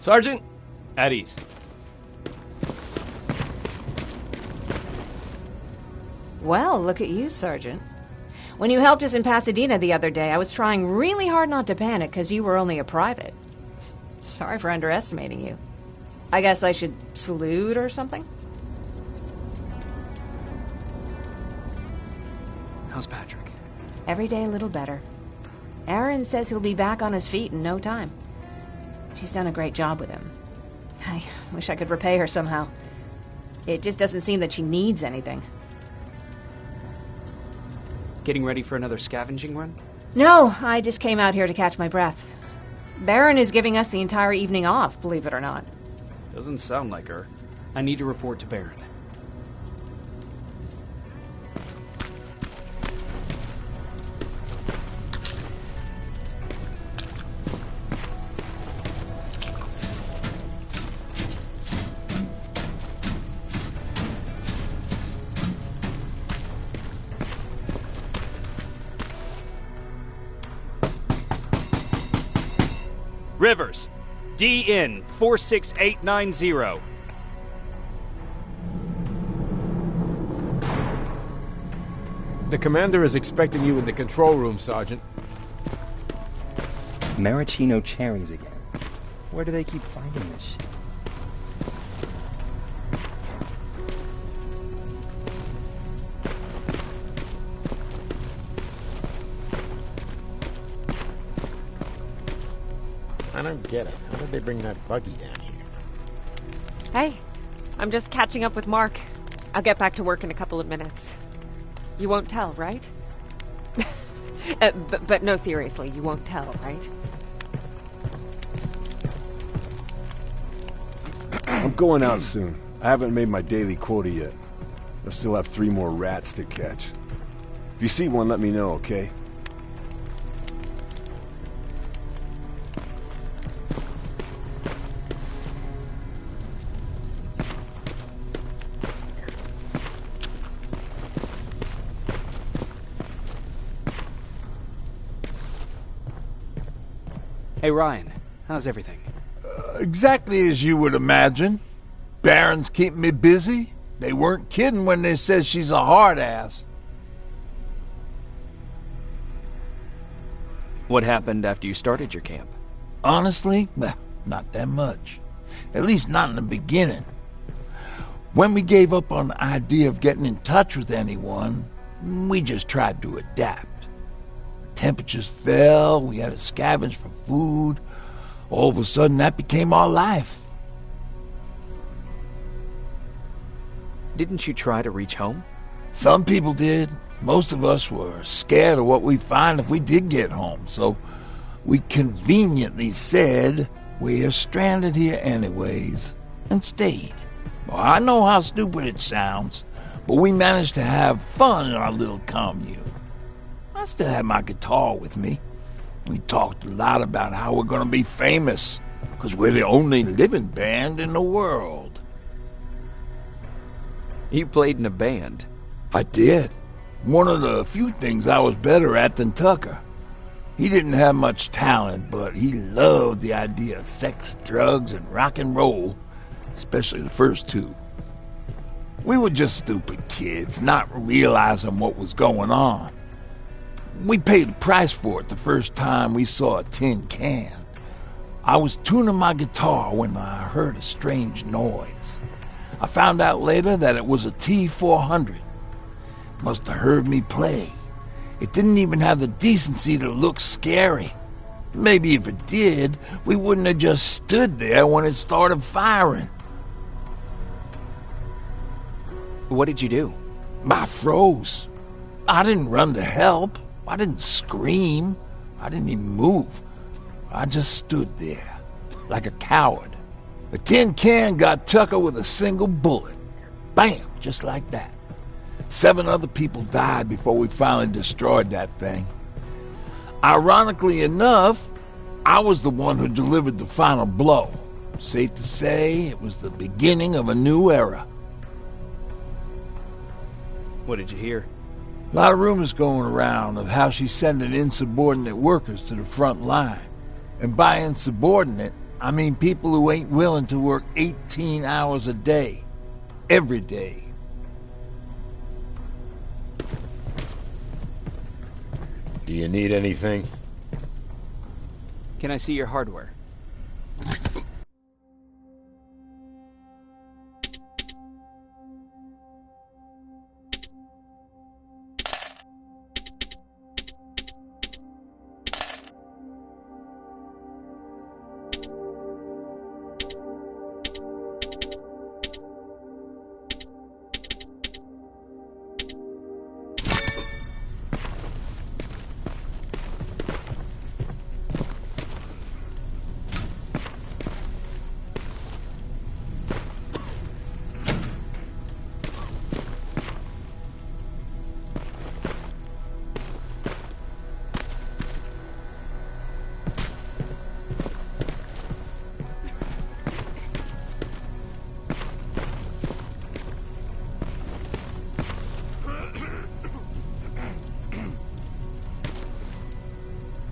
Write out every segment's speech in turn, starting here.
Sergeant, at ease. Well, look at you, Sergeant. When you helped us in Pasadena the other day, I was trying really hard not to panic because you were only a private. Sorry for underestimating you. I guess I should salute or something? How's Patrick? Every day a little better. Aaron says he'll be back on his feet in no time. She's done a great job with him. I wish I could repay her somehow. It just doesn't seem that she needs anything. Getting ready for another scavenging run? No, I just came out here to catch my breath. Baron is giving us the entire evening off, believe it or not. Doesn't sound like her. I need to report to Baron. Rivers, DN 46890. The commander is expecting you in the control room, Sergeant. Maraschino cherries again. Where do they keep finding this shit? I don't get it. How did they bring that buggy down here? Hey, I'm just catching up with Mark. I'll get back to work in a couple of minutes. You won't tell, right? But no, seriously, you won't tell, right? I'm going out soon. I haven't made my daily quota yet. I still have 3 more rats to catch. If you see one, let me know, okay? Hey Ryan, how's everything? Exactly as you would imagine. Baron's keeping me busy. They weren't kidding when they said she's a hard ass. What happened after you started your camp? Honestly, not that much. At least not in the beginning. When we gave up on the idea of getting in touch with anyone, we just tried to adapt. Temperatures fell, we had to scavenge for food. All of a sudden, that became our life. Didn't you try to reach home? Some people did. Most of us were scared of what we'd find if we did get home, so we conveniently said we're stranded here anyways, and stayed. Well, I know how stupid it sounds, but we managed to have fun in our little commune. I still had my guitar with me. We talked a lot about how we're gonna be famous, because we're the only living band in the world. You played in a band. I did. One of the few things I was better at than Tucker. He didn't have much talent, but he loved the idea of sex, drugs, and rock and roll, especially the first 2. We were just stupid kids, not realizing what was going on. We paid the price for it the first time we saw a tin can. I was tuning my guitar when I heard a strange noise. I found out later that it was a T-400. Must have heard me play. It didn't even have the decency to look scary. Maybe if it did, we wouldn't have just stood there when it started firing. What did you do? I froze. I didn't run to help. I didn't scream. I didn't even move. I just stood there, like a coward. The tin can got Tucker with a single bullet. Bam, just like that. 7 other people died before we finally destroyed that thing. Ironically enough, I was the one who delivered the final blow. Safe to say, it was the beginning of a new era. What did you hear? A lot of rumors going around of how she's sending insubordinate workers to the front line. And by insubordinate, I mean people who ain't willing to work 18 hours a day. Every day. Do you need anything? Can I see your hardware?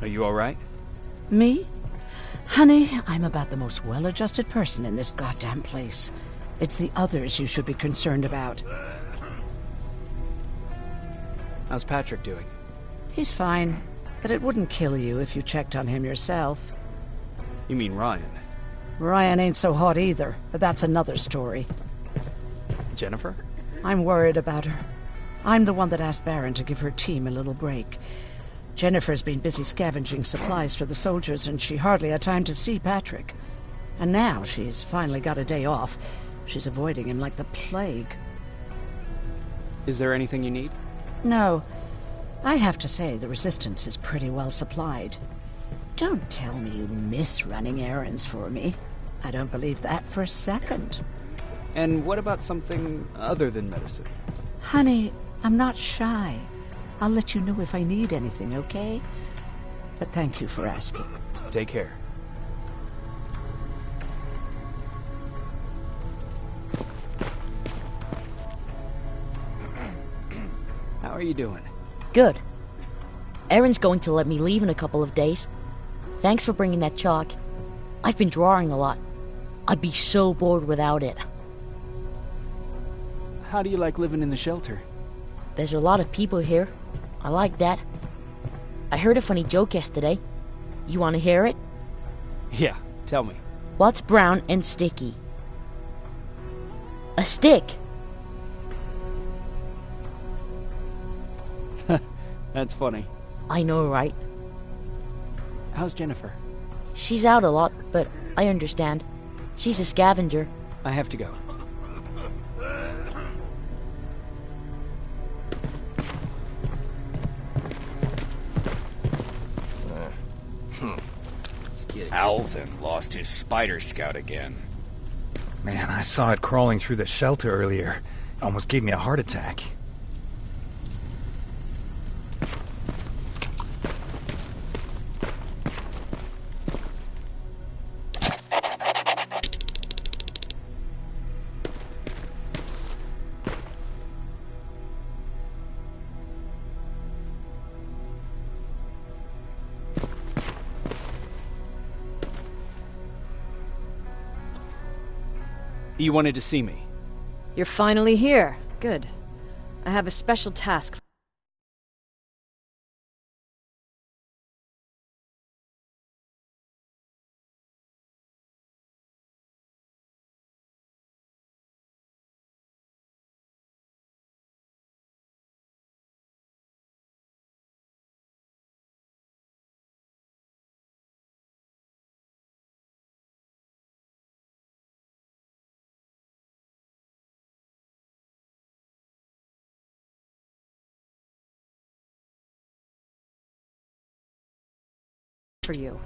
Are you alright? Me? Honey, I'm about the most well-adjusted person in this goddamn place. It's the others you should be concerned about. How's Patrick doing? He's fine, but it wouldn't kill you if you checked on him yourself. You mean Ryan? Ryan ain't so hot either, but that's another story. Jennifer? I'm worried about her. I'm the one that asked Baron to give her team a little break. Jennifer's been busy scavenging supplies for the soldiers, and she hardly had time to see Patrick. And now she's finally got a day off. She's avoiding him like the plague. Is there anything you need? No. I have to say the Resistance is pretty well supplied. Don't tell me you miss running errands for me. I don't believe that for a second. And what about something other than medicine? Honey, I'm not shy. I'll let you know if I need anything, okay? But thank you for asking. Take care. How are you doing? Good. Erin's going to let me leave in a couple of days. Thanks for bringing that chalk. I've been drawing a lot. I'd be so bored without it. How do you like living in the shelter? There's a lot of people here. I like that. I heard a funny joke yesterday. You want to hear it? Yeah, tell me. What's brown and sticky? A stick. That's funny. I know, right? How's Jennifer? She's out a lot, but I understand. She's a scavenger. I have to go. Alvin lost his spider scout again. Man, I saw it crawling through the shelter earlier. Almost gave me a heart attack. You wanted to see me? You're finally here. Good. I have a special task. For you.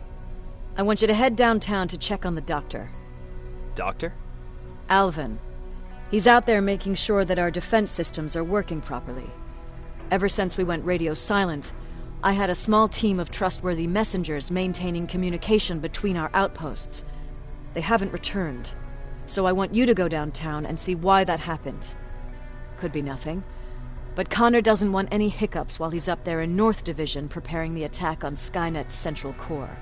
I want you to head downtown to check on the doctor. Doctor? Alvin. He's out there making sure that our defense systems are working properly. Ever since we went radio silent, I had a small team of trustworthy messengers maintaining communication between our outposts. They haven't returned, so I want you to go downtown and see why that happened. Could be nothing, but Connor doesn't want any hiccups while he's up there in North Division preparing the attack on Skynet's central core.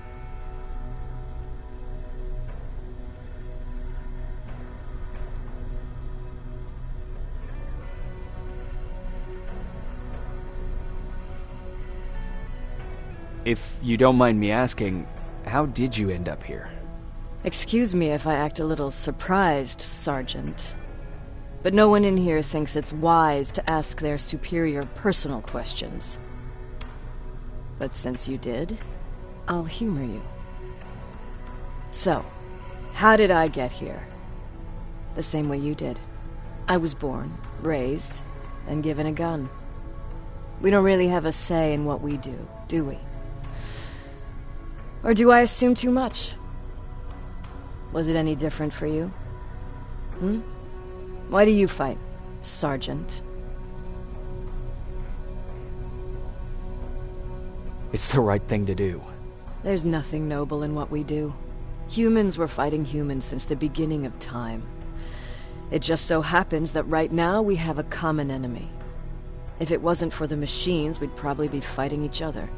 If you don't mind me asking, how did you end up here? Excuse me if I act a little surprised, Sergeant. But no one in here thinks it's wise to ask their superior personal questions. But since you did, I'll humor you. So, how did I get here? The same way you did. I was born, raised, and given a gun. We don't really have a say in what we do we? Or do I assume too much? Was it any different for you? Why do you fight, Sergeant? It's the right thing to do. There's nothing noble in what we do. Humans were fighting humans since the beginning of time. It just so happens that right now we have a common enemy. If it wasn't for the machines, we'd probably be fighting each other.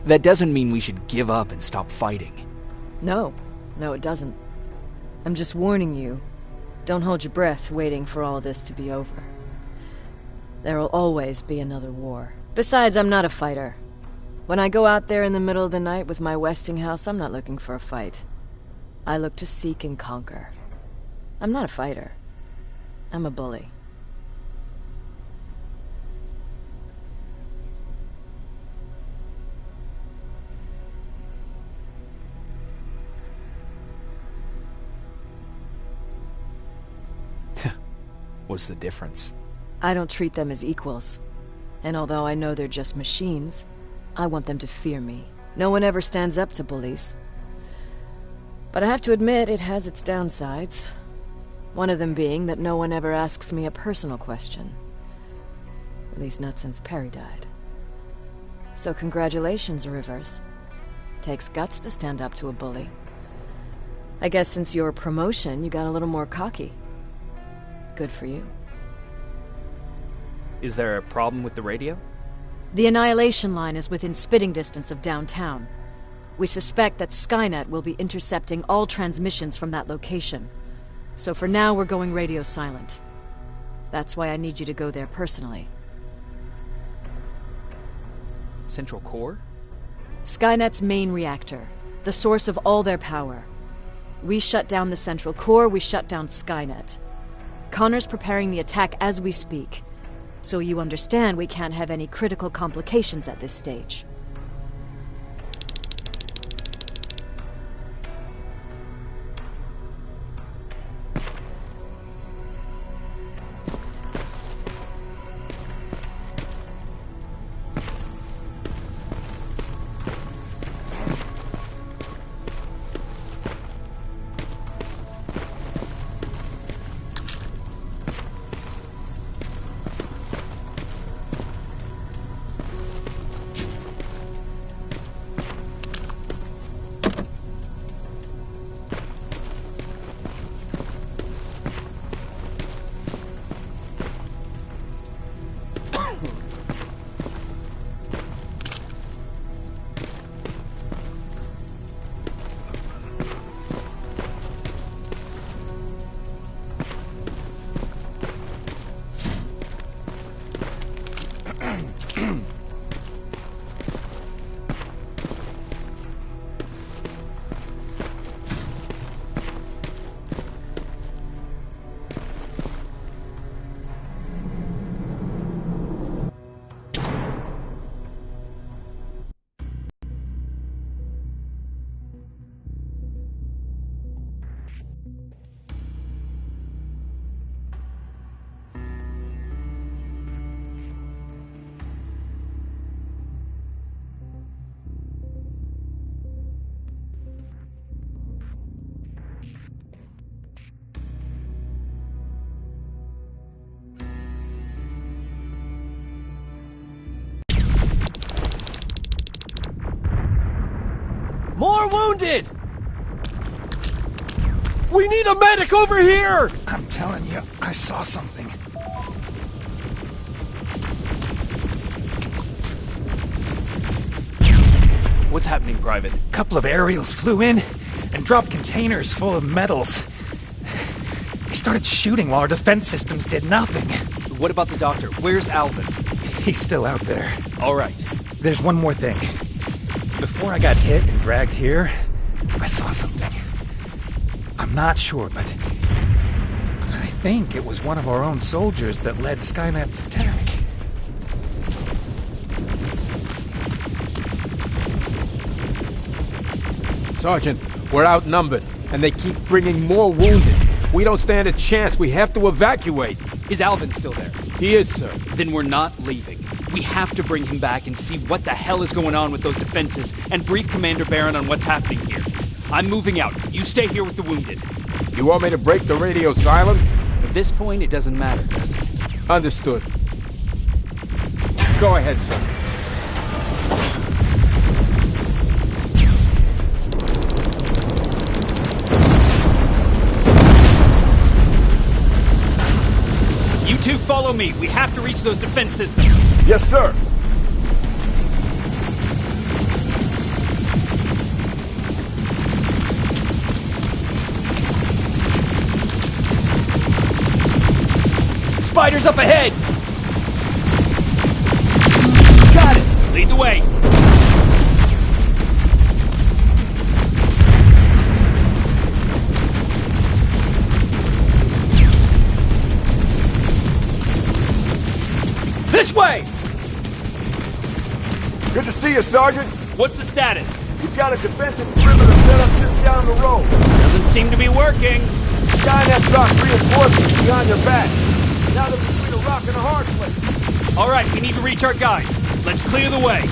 That doesn't mean we should give up and stop fighting. No, it doesn't. I'm just warning you. Don't hold your breath waiting for all this to be over. There will always be another war. Besides, I'm not a fighter. When I go out there in the middle of the night with my Westinghouse, I'm not looking for a fight. I look to seek and conquer. I'm not a fighter. I'm a bully. What's the difference? I don't treat them as equals. And although I know they're just machines, I want them to fear me. No one ever stands up to bullies. But I have to admit, it has its downsides. One of them being that no one ever asks me a personal question. At least not since Perry died. So congratulations, Rivers. Takes guts to stand up to a bully. I guess since your promotion, you got a little more cocky. Good for you. Is there a problem with the radio? The Annihilation Line is within spitting distance of downtown. We suspect that Skynet will be intercepting all transmissions from that location. So for now, we're going radio silent. That's why I need you to go there personally. Central Core? Skynet's main reactor, the source of all their power. We shut down the Central Core, we shut down Skynet. Connor's preparing the attack as we speak. So you understand we can't have any critical complications at this stage. More wounded! We need a medic over here! I'm telling you, I saw something. What's happening, Private? A couple of aerials flew in and dropped containers full of metals. They started shooting while our defense systems did nothing. What about the doctor? Where's Alvin? He's still out there. All right. There's one more thing. Before I got hit and dragged here, I saw something. I'm not sure, but I think it was one of our own soldiers that led Skynet's attack. Sergeant, we're outnumbered, and they keep bringing more wounded. We don't stand a chance. We have to evacuate. Is Alvin still there? He is, sir. Then we're not leaving. We have to bring him back and see what the hell is going on with those defenses and brief Commander Barron on what's happening here. I'm moving out. You stay here with the wounded. You want me to break the radio silence? At this point, it doesn't matter, does it? Understood. Go ahead, sir. You two follow me. We have to reach those defense systems. Yes, sir. Spiders up ahead! Got it! Lead the way! This way! Good to see you, Sergeant. What's the status? We've got a defensive perimeter set up just down the road. Doesn't seem to be working. Skynet dropped reinforcements behind their back. Now they're between a rock and a hard place. All right, we need to reach our guys. Let's clear the way.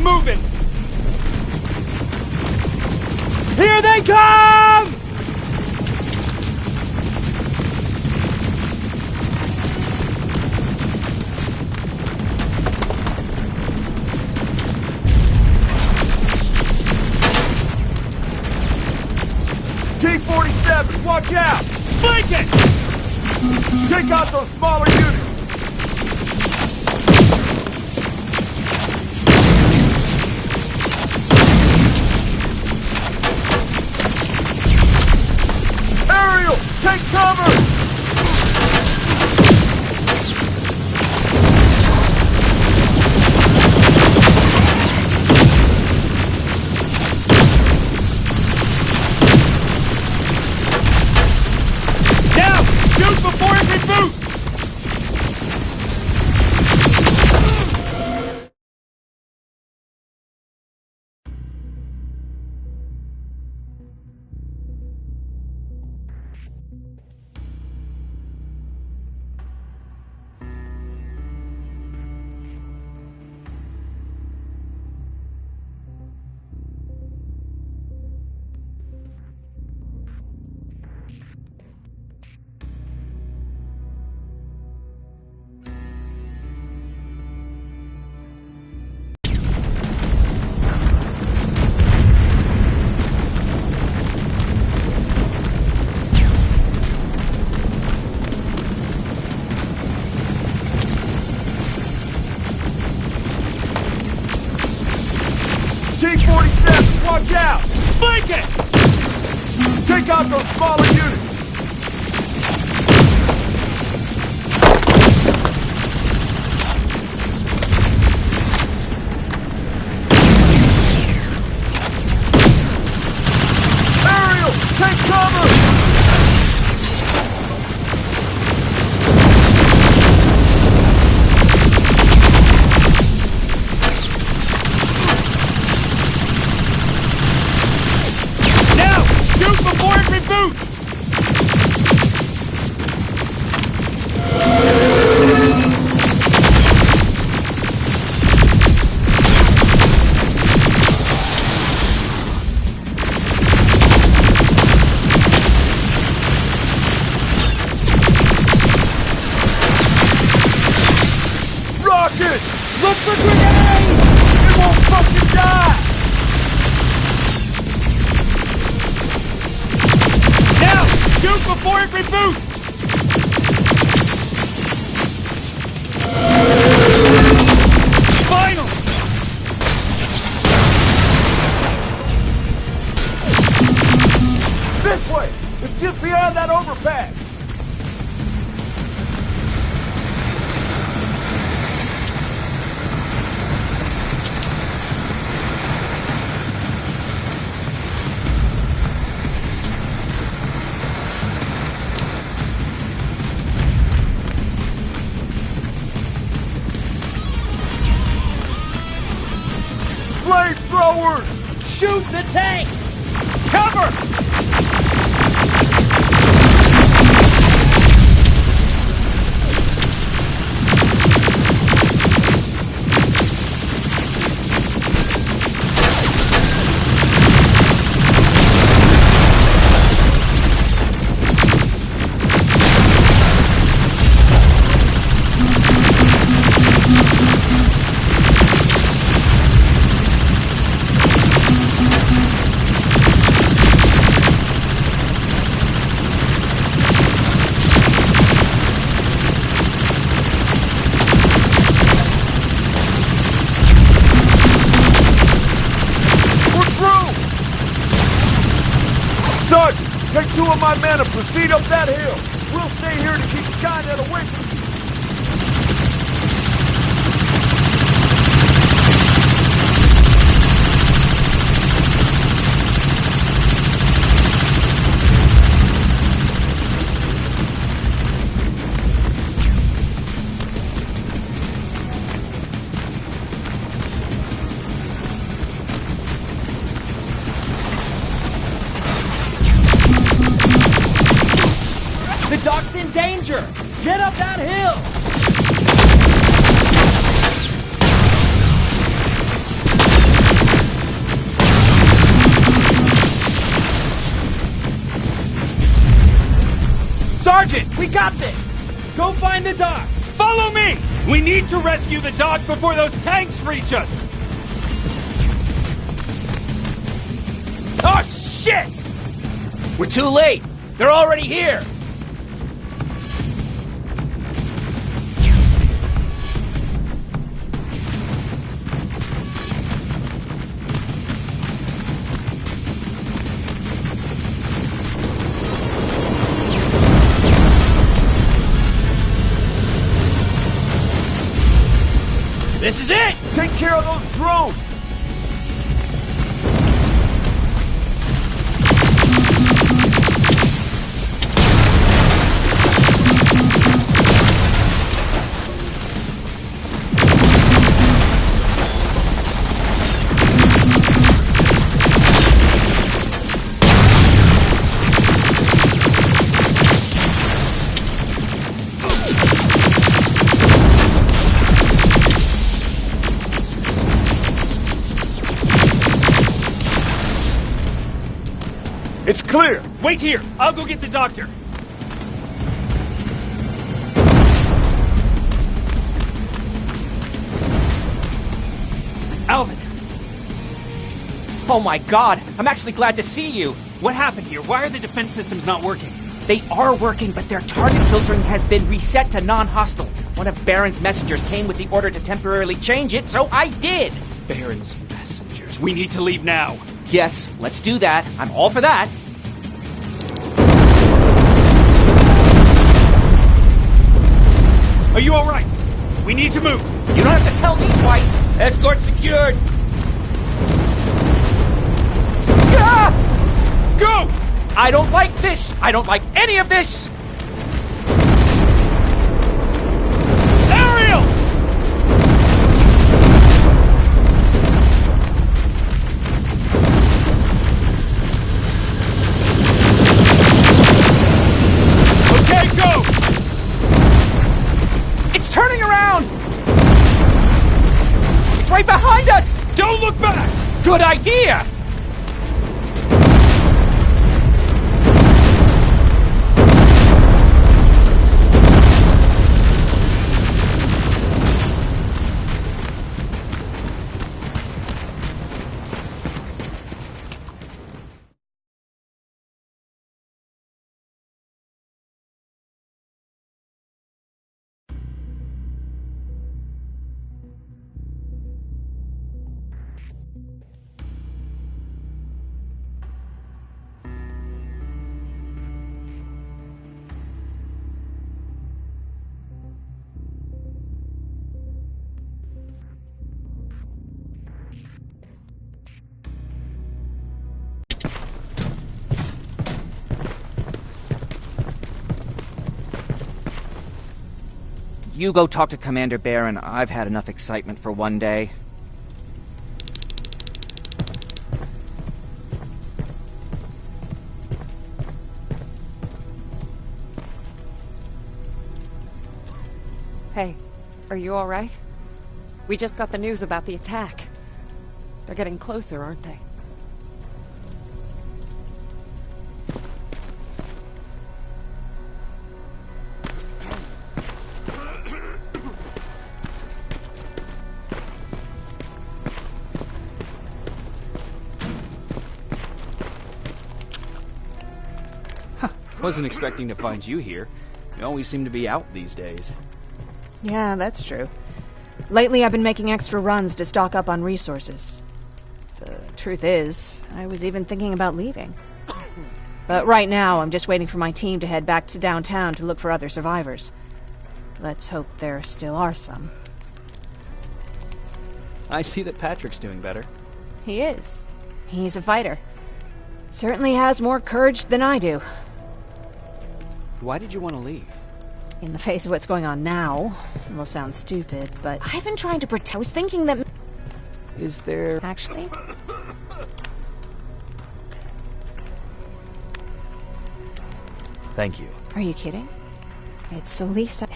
Moving! Here they come! T-47, watch out! Flank it! Take out those smaller units! Take cover! Now, shoot before it reboots! T-47, watch out! Flank it! Take out those smaller units! Aerial, take cover! me boots! Finally! This way! It's just beyond that overpass! Flamethrowers! Shoot the tank! Cover! Sergeant, take 2 of my men and proceed up that hill. We'll stay here to keep Skynet away from you. The dock's in danger! Get up that hill! Sergeant, we got this! Go find the dock! Follow me! We need to rescue the dock before those tanks reach us! Oh, shit! We're too late! They're already here! This is it! Take care of those drones! It's clear! Wait here! I'll go get the doctor! Alvin! Oh my god, I'm actually glad to see you! What happened here? Why are the defense systems not working? They are working, but their target filtering has been reset to non-hostile. One of Baron's messengers came with the order to temporarily change it, so I did! Baron's messengers. We need to leave now. Yes, let's do that. I'm all for that. Are you alright? We need to move. You don't have to tell me twice. Escort secured. Ah! Go! I don't like this. I don't like any of this. Ariel! Okay, go! It's turning around. It's right behind us. Don't look back! Good idea. you go talk to Commander Barron. I've had enough excitement for one day. Hey, are you alright? We just got the news about the attack. They're getting closer, aren't they? Wasn't expecting to find you here. You always seem to be out these days. Yeah, that's true. Lately, I've been making extra runs to stock up on resources. The truth is, I was even thinking about leaving. But right now, I'm just waiting for my team to head back to downtown to look for other survivors. Let's hope there still are some. I see that Patrick's doing better. He is. He's a fighter. Certainly has more courage than I do. Why did you want to leave? In the face of what's going on now, it will sound stupid, but I've been trying to pretend. I was thinking that... Is there... Actually? Thank you. Are you kidding? It's the least I...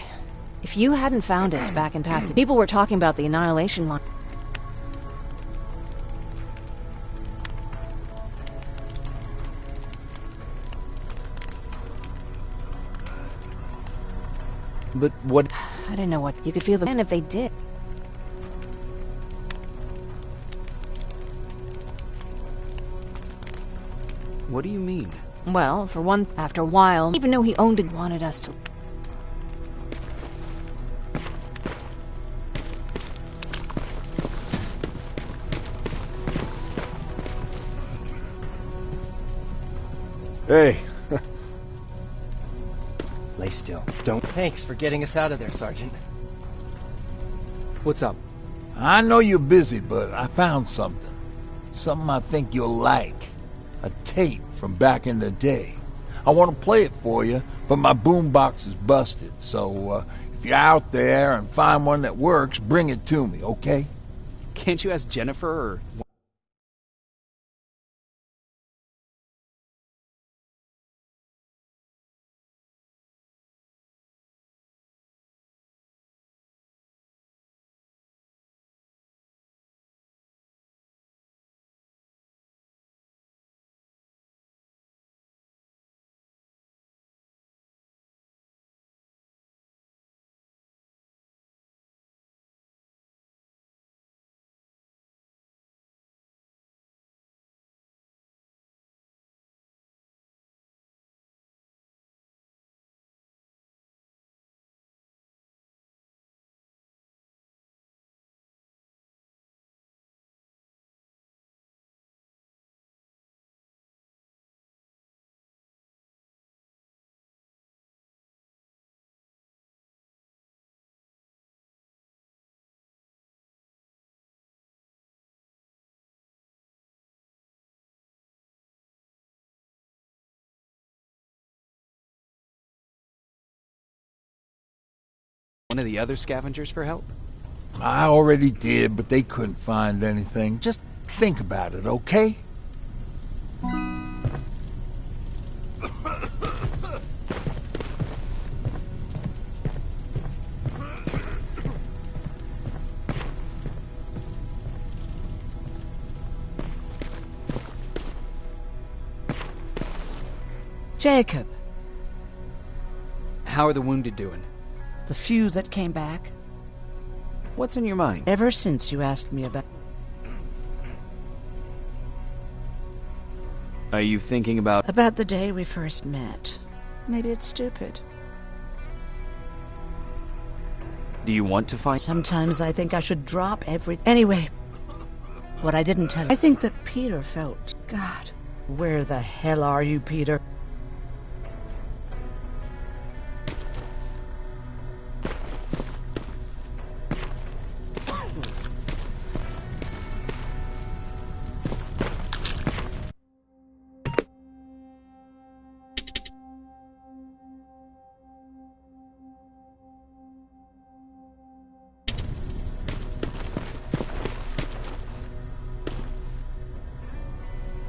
If you hadn't found us back in Pasadena, people were talking about the Annihilation line. But what... I didn't know what... You could feel the... And if they did... What do you mean? Well, for one, after a while, even though he owned it, wanted us to... Hey. Lay still. Don't. Thanks for getting us out of there, Sergeant. What's up? I know you're busy, but I found something. Something I think you'll like. A tape from back in the day. I want to play it for you, but my boombox is busted, so if you're out there and find one that works, bring it to me, okay? Can't you ask Jennifer or... one of the other scavengers for help? I already did, but they couldn't find anything. Just think about it, okay? Jacob. How are the wounded doing? The few that came back. What's in your mind? Ever since you asked me about... Are you thinking about... About the day we first met. Maybe it's stupid. Do you want to find... Sometimes I think I should drop everything. Anyway, what I didn't tell you... I think that Peter felt... God, where the hell are you, Peter?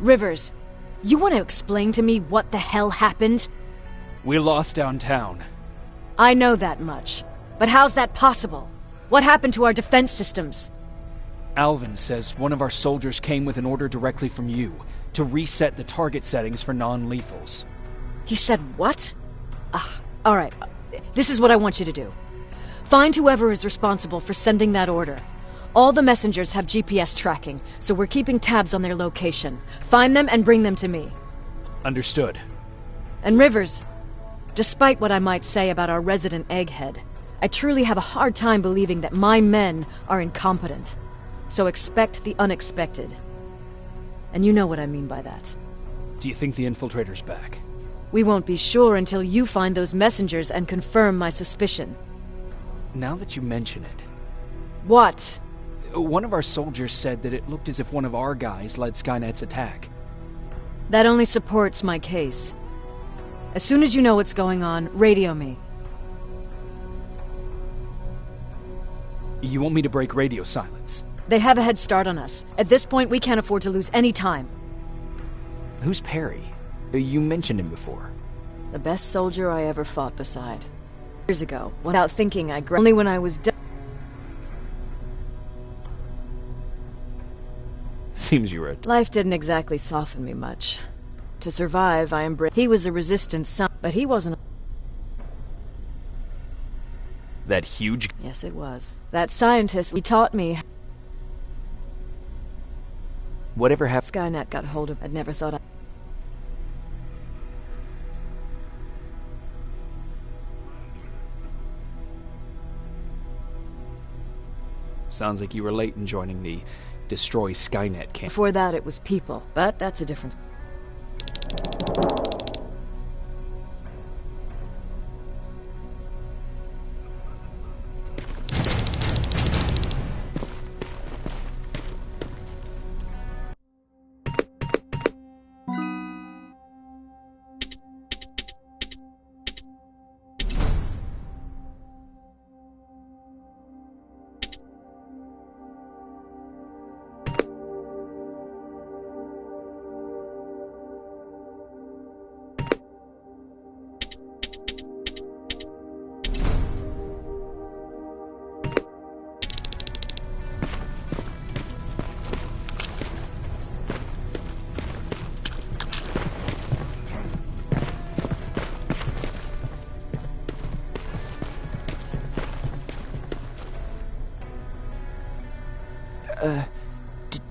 Rivers, you want to explain to me what the hell happened? We lost downtown. I know that much. But how's that possible? What happened to our defense systems? Alvin says one of our soldiers came with an order directly from you to reset the target settings for non-lethals. He said what? Alright. This is what I want you to do. Find whoever is responsible for sending that order. All the messengers have GPS tracking, so we're keeping tabs on their location. Find them and bring them to me. Understood. And Rivers, despite what I might say about our resident egghead, I truly have a hard time believing that my men are incompetent. So expect the unexpected. And you know what I mean by that. Do you think the infiltrator's back? We won't be sure until you find those messengers and confirm my suspicion. Now that you mention it... What? One of our soldiers said that it looked as if one of our guys led Skynet's attack. That only supports my case. As soon as you know what's going on, radio me. You want me to break radio silence? They have a head start on us. At this point, we can't afford to lose any time. Who's Perry? You mentioned him before. The best soldier I ever fought beside. Years ago, without thinking, only when I was done. Seems you were... Life didn't exactly soften me much. To survive, I embraced... He was a resistant son, but he wasn't... That huge... Yes, it was. That scientist, he taught me... Whatever happened... Skynet got hold of... I'd never thought I... Sounds like you were late in joining the Destroy Skynet camp. Before that, it was people, but that's a difference.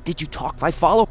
Did you talk? I follow.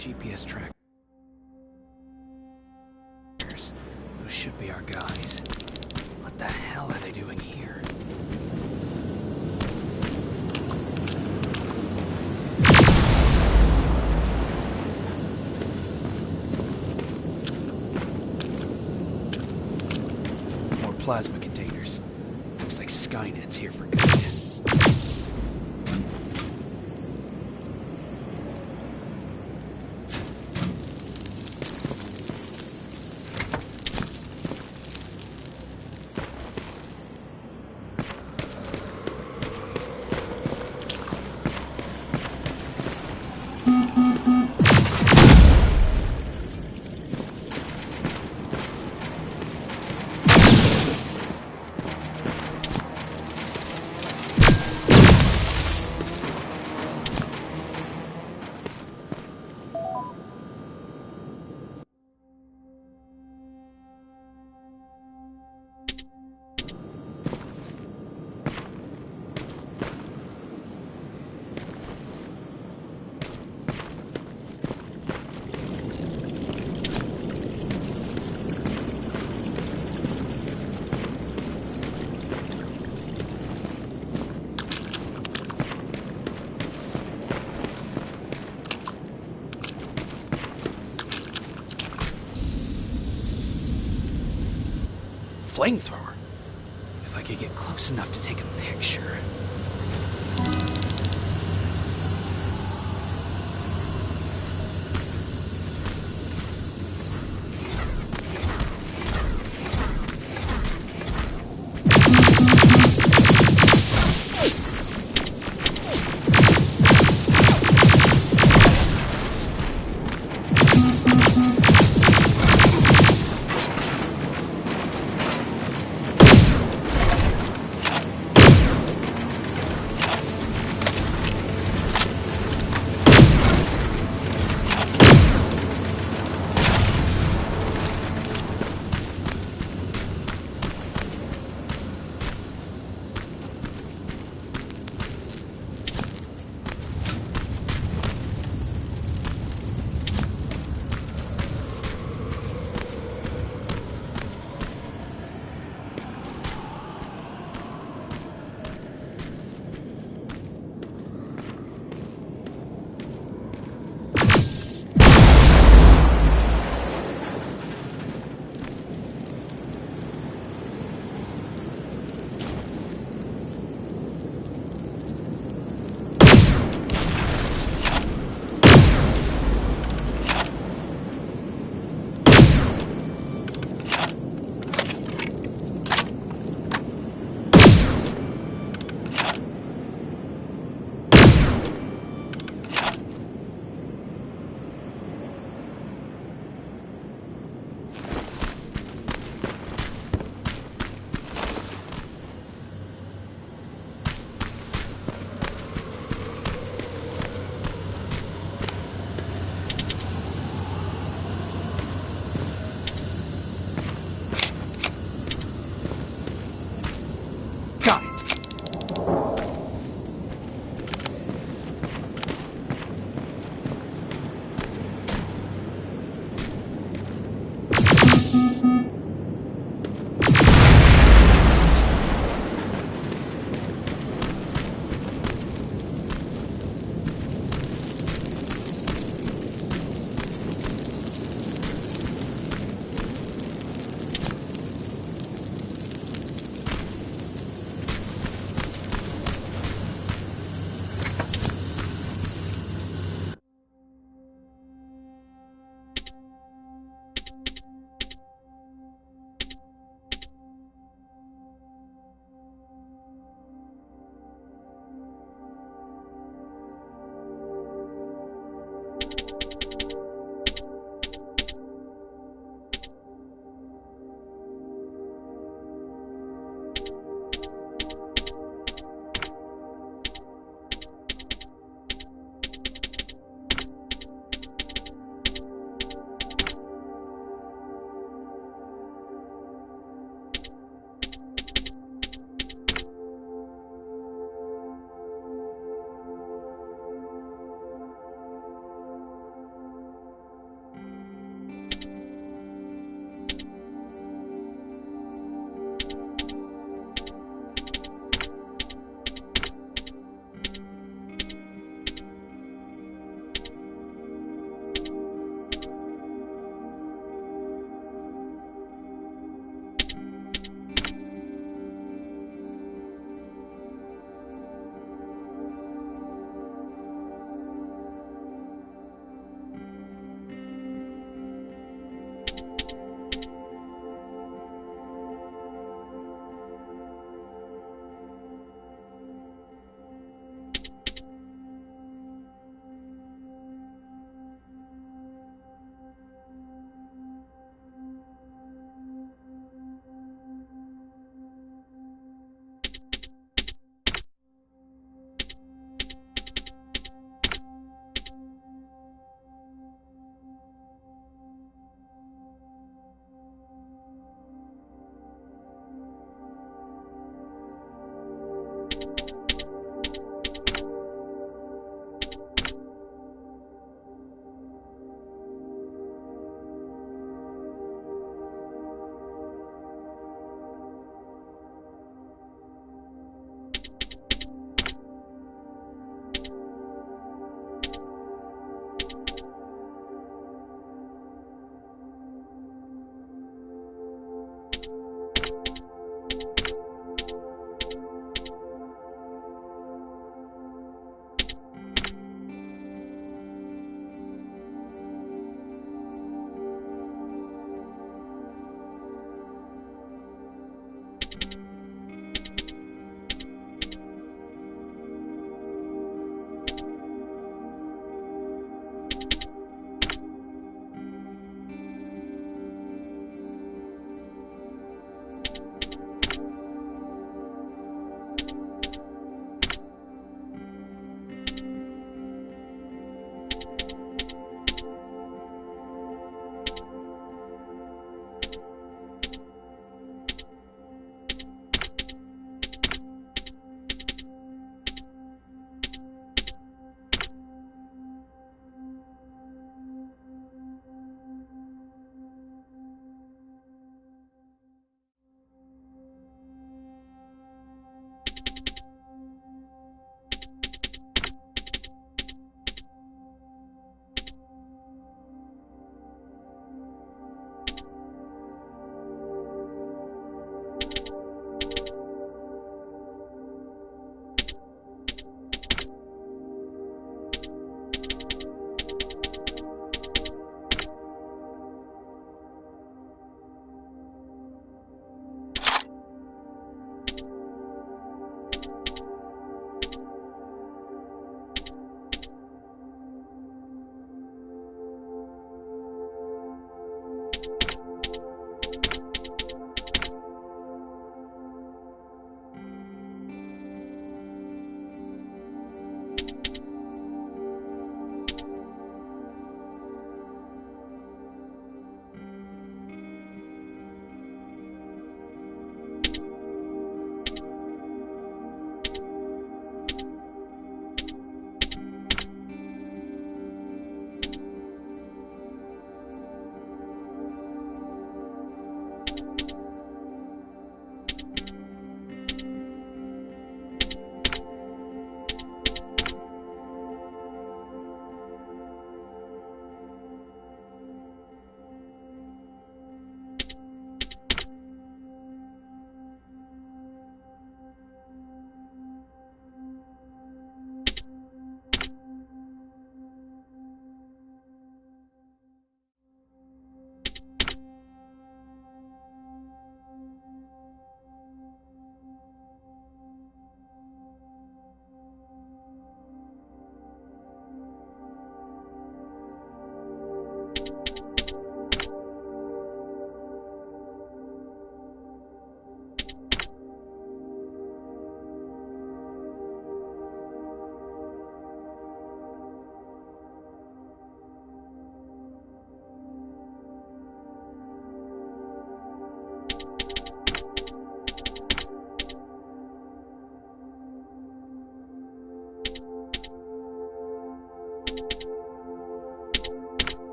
GPS trackers. Those should be our guys. What the hell are they doing here? More plasma containers. Looks like Skynet's here for good. Flamethrower. If I could get close enough to take a picture.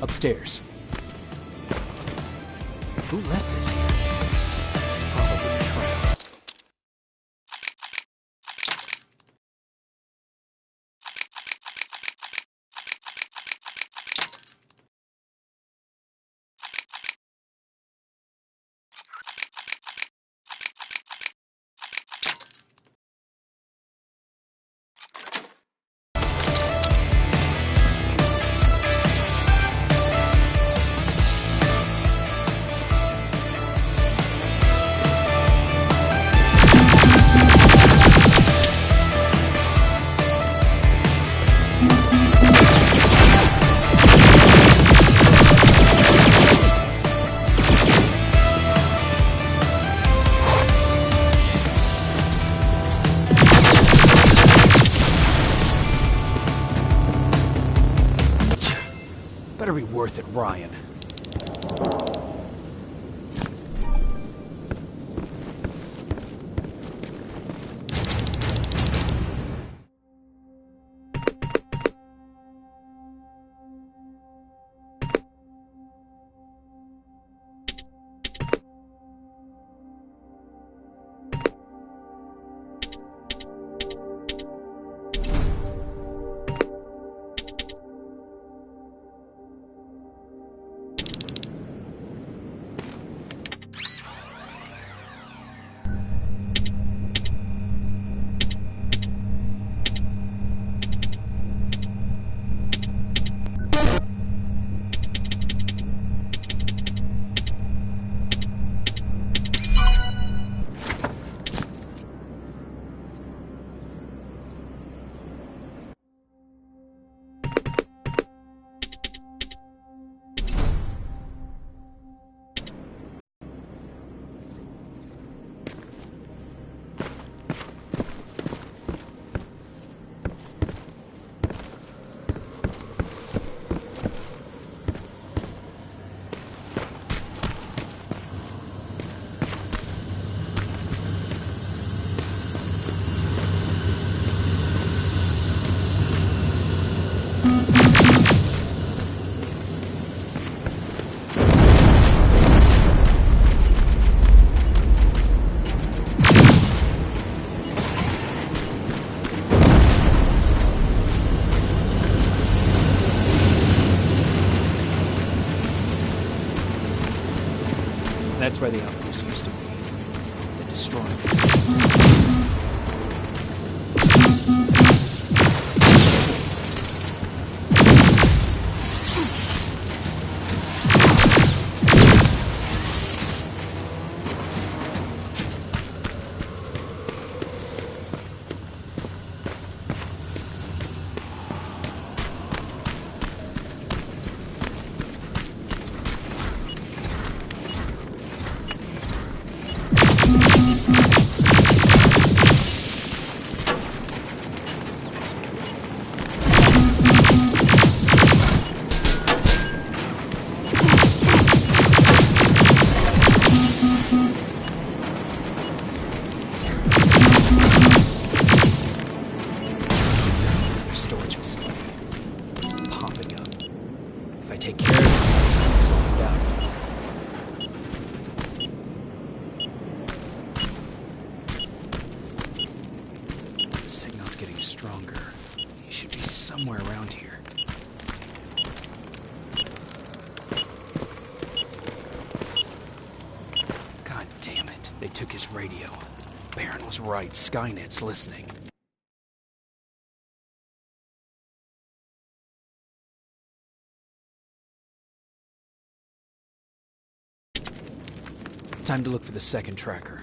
Upstairs. Who left this here? It's probably a trap. worth it, Ryan. That's where the outpost used to be. They destroyed this. Right, Skynet's listening. Time to look for the second tracker.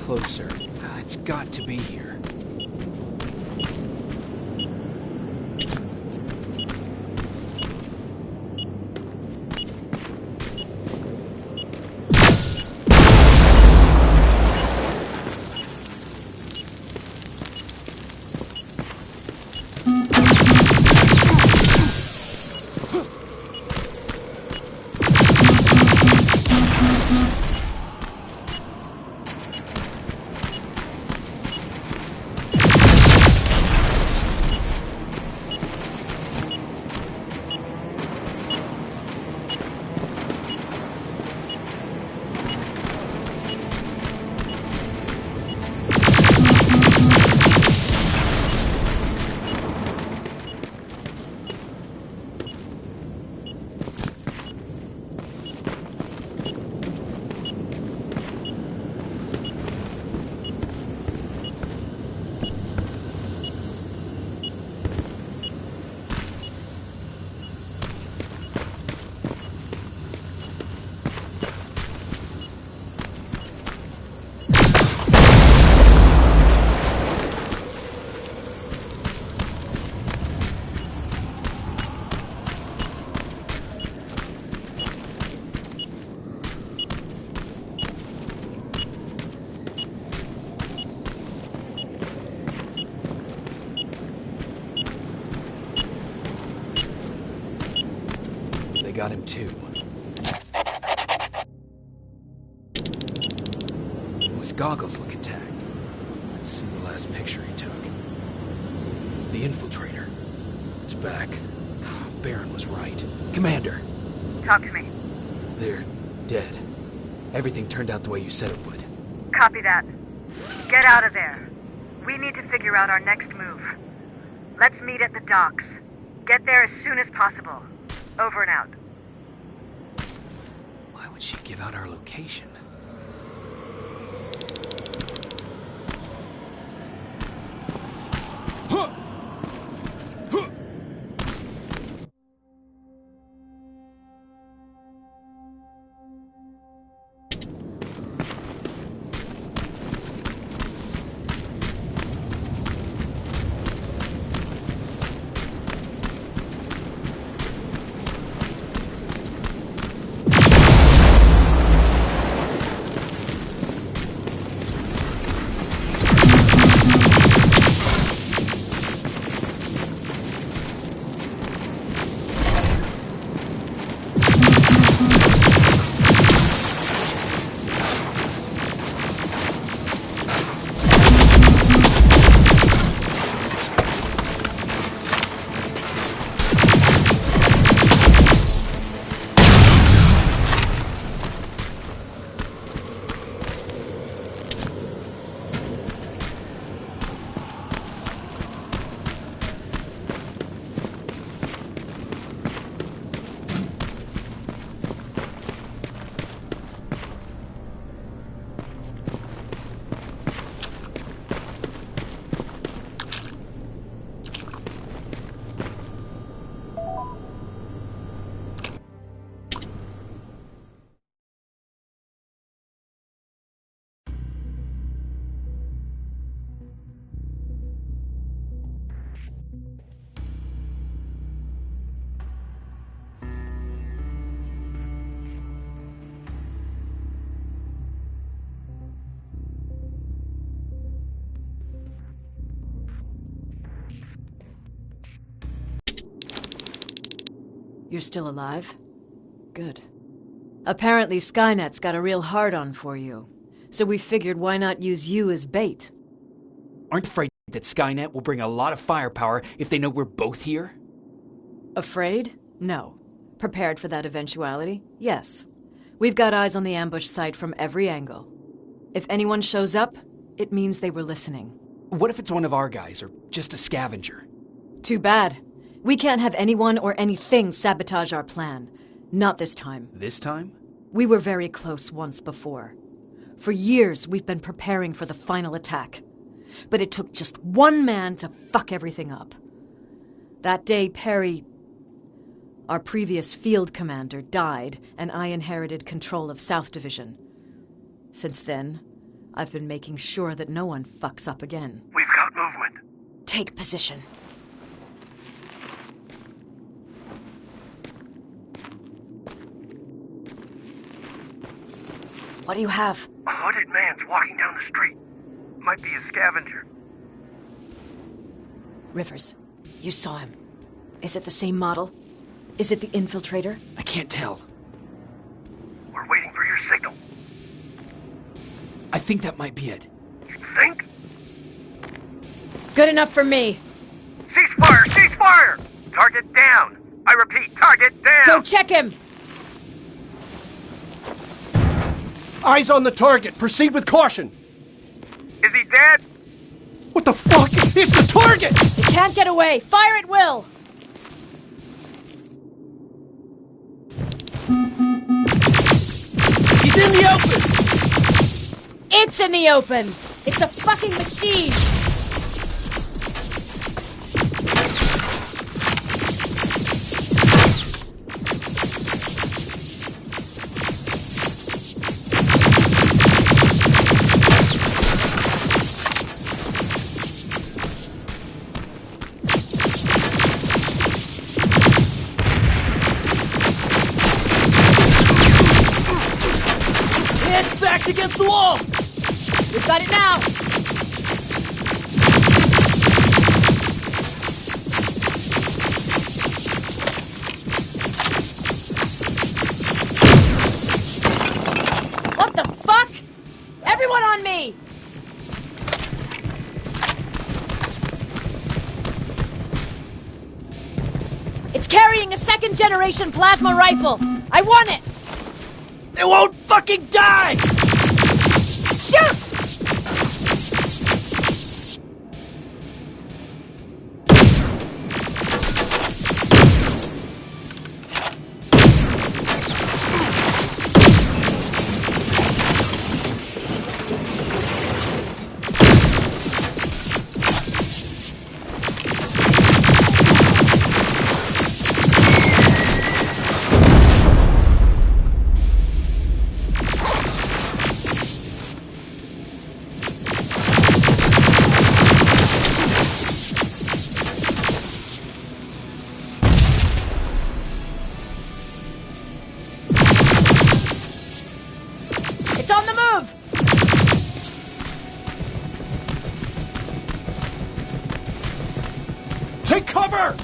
closer. It's got to be here. Got him too. His goggles look intact. Let's see the last picture he took. The infiltrator. It's back. Baron was right. Commander! Talk to me. They're dead. Everything turned out the way you said it would. Copy that. Get out of there. We need to figure out our next move. Let's meet at the docks. Get there as soon as possible. Over and out. Why would she give out our location? You're still alive? Good. Apparently Skynet's got a real hard-on for you. So we figured why not use you as bait? Aren't you afraid that Skynet will bring a lot of firepower if they know we're both here? Afraid? No. Prepared for that eventuality? Yes. We've got eyes on the ambush site from every angle. If anyone shows up, it means they were listening. What if it's one of our guys, or just a scavenger? Too bad. We can't have anyone or anything sabotage our plan. Not this time. This time? We were very close once before. For years, we've been preparing for the final attack. But it took just one man to fuck everything up. That day, Perry, our previous field commander, died, and I inherited control of South Division. Since then, I've been making sure that no one fucks up again. We've got movement. Take position. What do you have? A hooded man's walking down the street. Might be a scavenger. Rivers, you saw him. Is it the same model? Is it the infiltrator? I can't tell. We're waiting for your signal. I think that might be it. You think? Good enough for me. Cease fire! Cease fire! Target down! I repeat, target down! Go check him! Eyes on the target. Proceed with caution. Is he dead? What the fuck? It's the target! It can't get away. Fire at will! He's in the open! It's in the open! It's a fucking machine! It's backed against the wall! We've got it now! What the fuck? Everyone on me! It's carrying a second-generation plasma rifle! I want it! They won't fucking die! Shoot! It's on the move! Take cover!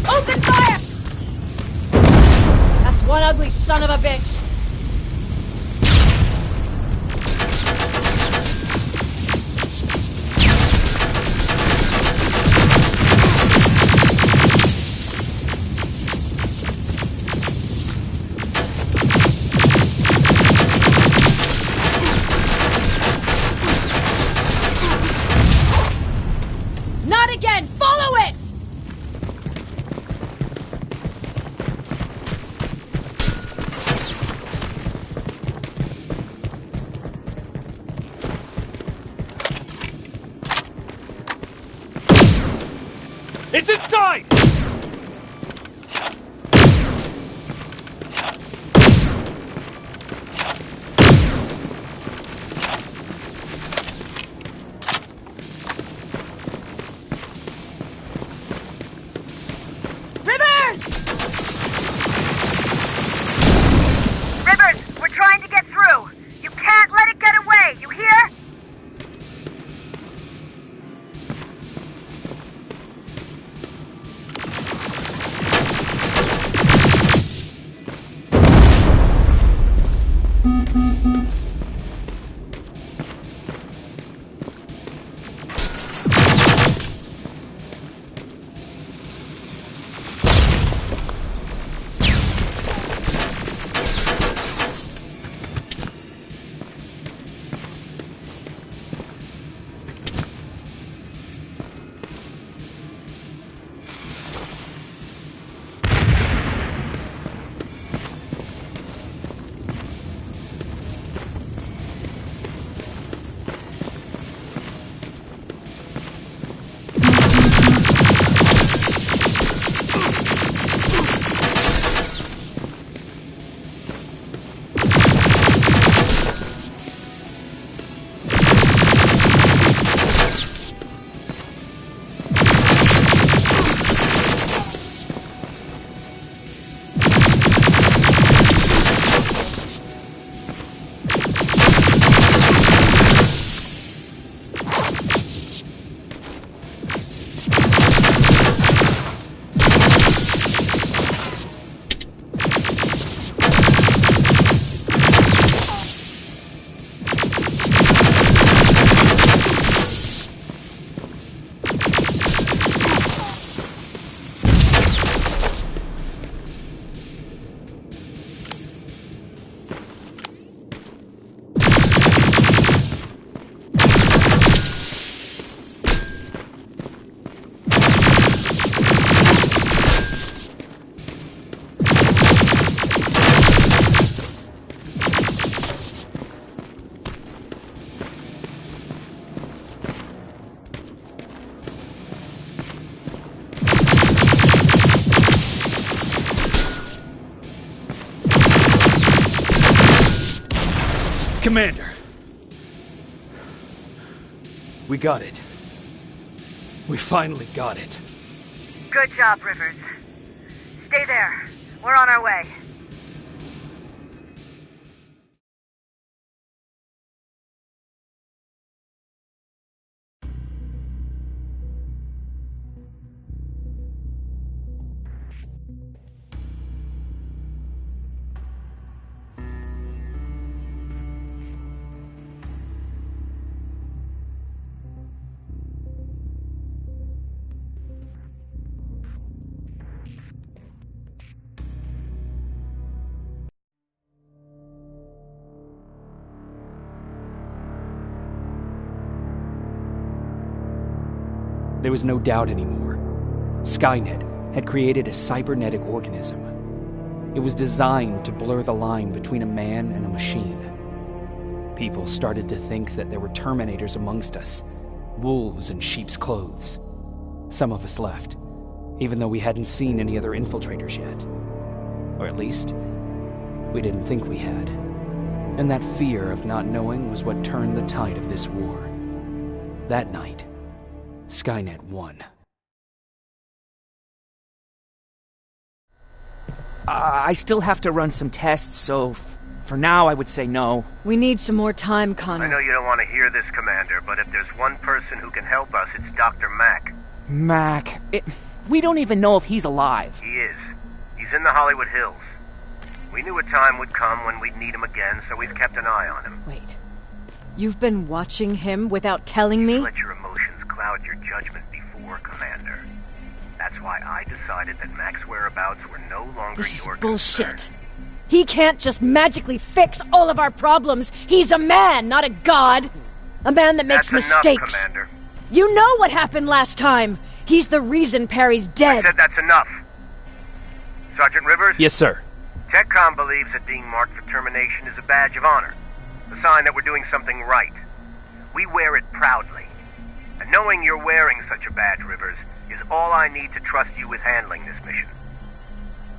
Open fire! That's one ugly son of a bitch! Not again! Follow it! It's inside! Rivers! Rivers, we're trying to get through. You can't let it get away, you hear? Commander. We got it. We finally got it. Good job, Rivers. Stay there. We're on our way. There was no doubt anymore. Skynet had created a cybernetic organism. It was designed to blur the line between a man and a machine. People started to think that there were Terminators amongst us, wolves in sheep's clothes. Some of us left, even though we hadn't seen any other infiltrators yet. Or at least, we didn't think we had. And that fear of not knowing was what turned the tide of this war. That night, Skynet won. I still have to run some tests, so for now I would say no. We need some more time, Connor. I know you don't want to hear this, Commander, but if there's one person who can help us, it's Dr. Mack. Mac. We don't even know if he's alive. He is. He's in the Hollywood Hills. We knew a time would come when we'd need him again, so we've kept an eye on him. Wait. You've been watching him without telling me? Let your emotions cloud your judgment before, Commander. That's why I decided that Mac's whereabouts were no longer This your is bullshit. concern. He can't just magically fix all of our problems. He's a man, not a god. A man that makes That's mistakes. Enough, Commander. You know what happened last time. He's the reason Perry's dead. I said that's enough. Sergeant Rivers? Yes, sir. TechCom believes that being marked for termination is a badge of honor. A sign that we're doing something right. We wear it proudly. And knowing you're wearing such a badge, Rivers, is all I need to trust you with handling this mission.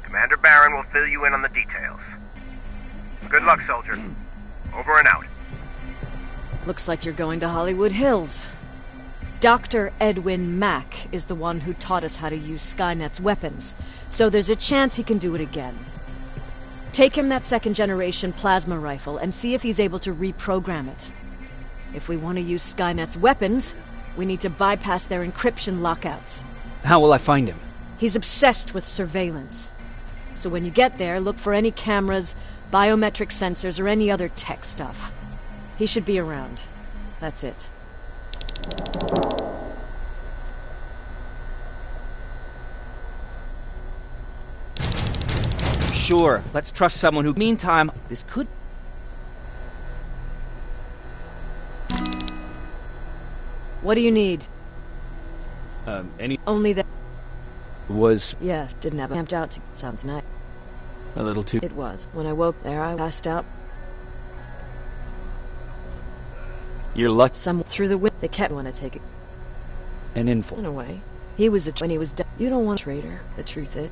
Commander Barron will fill you in on the details. Good luck, soldier. Over and out. Looks like you're going to Hollywood Hills. Dr. Edwin Mack is the one who taught us how to use Skynet's weapons, so there's a chance he can do it again. Take him that second-generation plasma rifle and see if he's able to reprogram it. If we want to use Skynet's weapons, we need to bypass their encryption lockouts. How will I find him? He's obsessed with surveillance. So when you get there, look for any cameras, biometric sensors, or any other tech stuff. He should be around. That's it. Sure, let's trust someone who... Meantime, this could... What do you need? Only that... Was... Yes, didn't have camped out. Sounds nice. A little too... It was. When I woke there, I passed out. You're lucky. Some through the window. They kept want to take it. An info. In a way. He was a... When he was done. You don't want a traitor. The truth is...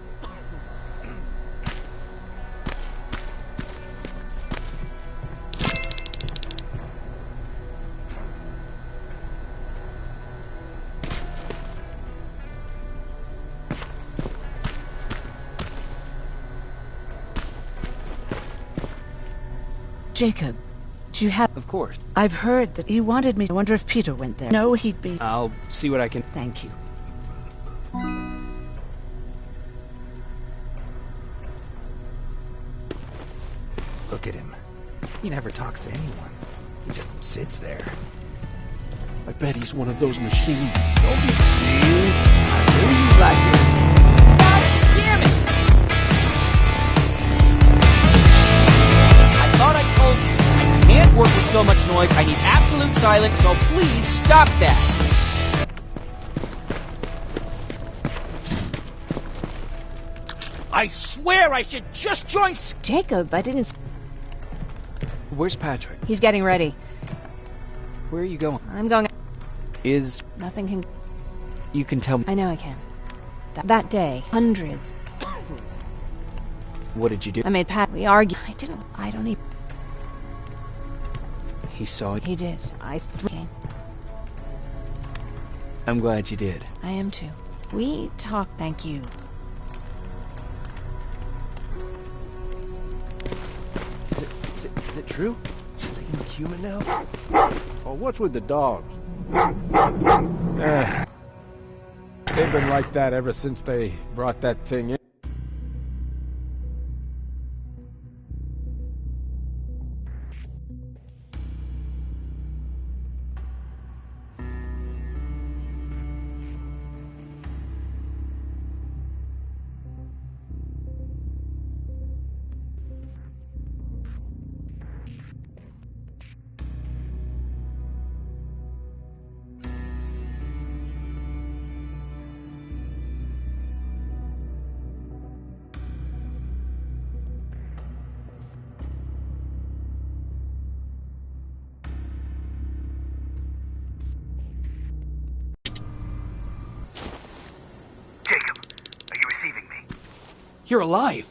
Jacob, do you have... Of course. I've heard that he wanted me. I wonder if Peter went there. No, he'd be... I'll see what I can... Thank you. Look at him. He never talks to anyone. He just sits there. I bet he's one of those machines. Don't be mean. I knew you like it. God damn it! I thought I told you. I can't work with so much noise. I need absolute silence, so please stop that. I swear I should just join... Jacob, I didn't... Where's Patrick? He's getting ready. Where are you going? I'm going... Is... Nothing can... You can tell me... I know I can. That day, hundreds... What did you do? I made Pat... We argued... I don't even... He saw it. He did. I came. I'm glad you did. I am too. We talked, thank you. Is it true? Something human now? Oh, what's with the dogs? They've been like that ever since they brought that thing in. Jacob, are you receiving me? You're alive!